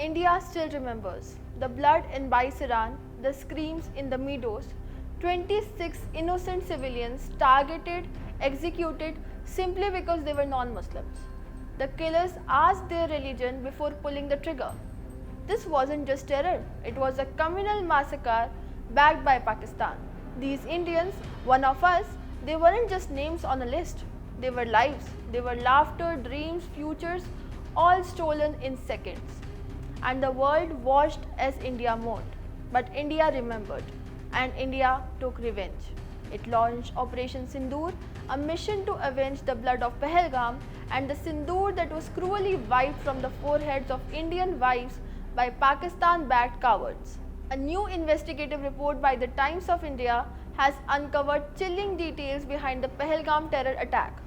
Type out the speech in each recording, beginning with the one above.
India still remembers the blood in Baisaran, the screams in the meadows, 26 innocent civilians targeted, executed simply because they were non-Muslims. The killers asked their religion before pulling the trigger. This wasn't just terror, it was a communal massacre backed by Pakistan. These Indians, one of us, they weren't just names on a list. They were lives, they were laughter, dreams, futures, all stolen in seconds. And the world watched as India mourned. But India remembered, and India took revenge. It launched Operation Sindoor, a mission to avenge the blood of Pahalgam and the sindoor that was cruelly wiped from the foreheads of Indian wives by Pakistan-backed cowards. A new investigative report by the Times of India has uncovered chilling details behind the Pahalgam terror attack.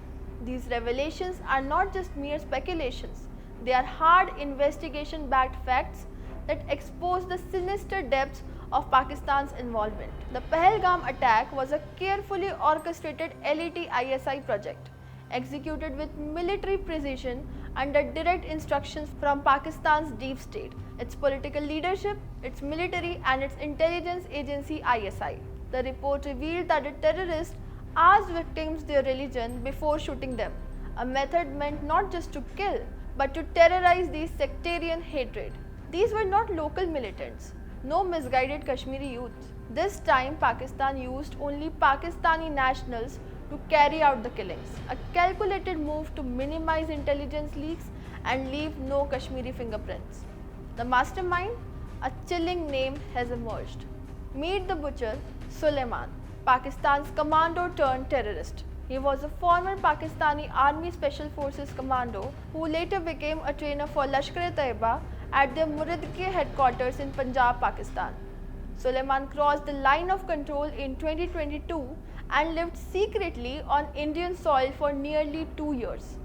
These revelations are not just mere speculations, they are hard investigation-backed facts that expose the sinister depths of Pakistan's involvement. The Pahalgam attack was a carefully orchestrated LET-ISI project, executed with military precision under direct instructions from Pakistan's deep state, its political leadership, its military and its intelligence agency ISI. The report revealed that the terrorists asked victims their religion before shooting them, a method meant not just to kill, but to terrorize the sectarian hatred. These were not local militants, no misguided Kashmiri youth. This time Pakistan used only Pakistani nationals to carry out the killings, a calculated move to minimize intelligence leaks and leave no Kashmiri fingerprints. The mastermind? A chilling name has emerged. Meet the butcher, Suleiman, Pakistan's commando turned terrorist. He was a former Pakistani Army Special Forces commando who later became a trainer for Lashkar-e-Taiba at their Muridke headquarters in Punjab, Pakistan. Suleiman crossed the line of control in 2022 and lived secretly on Indian soil for nearly 2 years.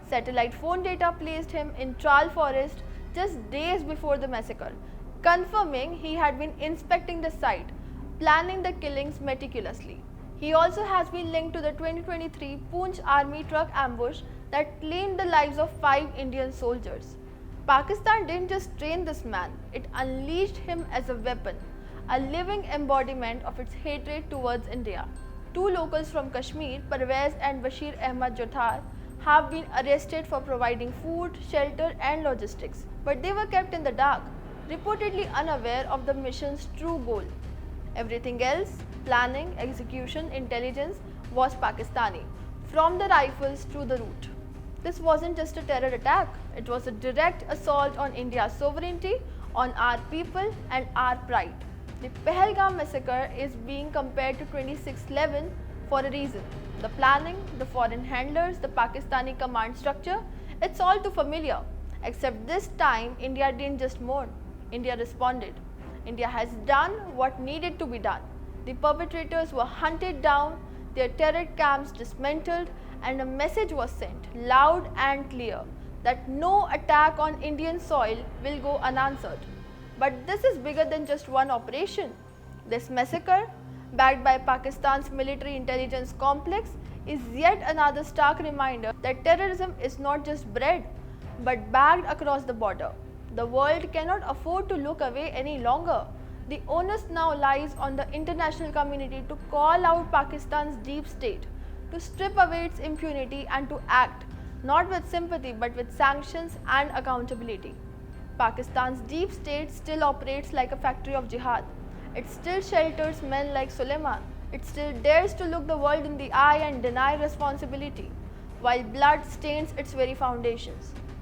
Satellite phone data placed him in Tral Forest just days before the massacre, confirming he had been inspecting the site, planning the killings meticulously. He also has been linked to the 2023 Poonch army truck ambush that claimed the lives of 5 Indian soldiers. Pakistan didn't just train this man, it unleashed him as a weapon, a living embodiment of its hatred towards India. 2 locals from Kashmir, Parvez and Bashir Ahmad Jothar, have been arrested for providing food, shelter and logistics, but they were kept in the dark, reportedly unaware of the mission's true goal. Everything else, planning, execution, intelligence, was Pakistani, from the rifles to the route. This wasn't just a terror attack, it was a direct assault on India's sovereignty, on our people and our pride. The Pahalgam massacre is being compared to 26/11 for a reason. The planning, the foreign handlers, the Pakistani command structure, it's all too familiar. Except this time, India didn't just mourn, India responded. India has done what needed to be done. The perpetrators were hunted down, their terror camps dismantled, and a message was sent, loud and clear, that no attack on Indian soil will go unanswered. But this is bigger than just one operation. This massacre, backed by Pakistan's military intelligence complex, is yet another stark reminder that terrorism is not just bred, but bagged across the border. The world cannot afford to look away any longer. The onus now lies on the international community to call out Pakistan's deep state, to strip away its impunity and to act, not with sympathy but with sanctions and accountability. Pakistan's deep state still operates like a factory of jihad. It still shelters men like Suleiman. It still dares to look the world in the eye and deny responsibility, while blood stains its very foundations.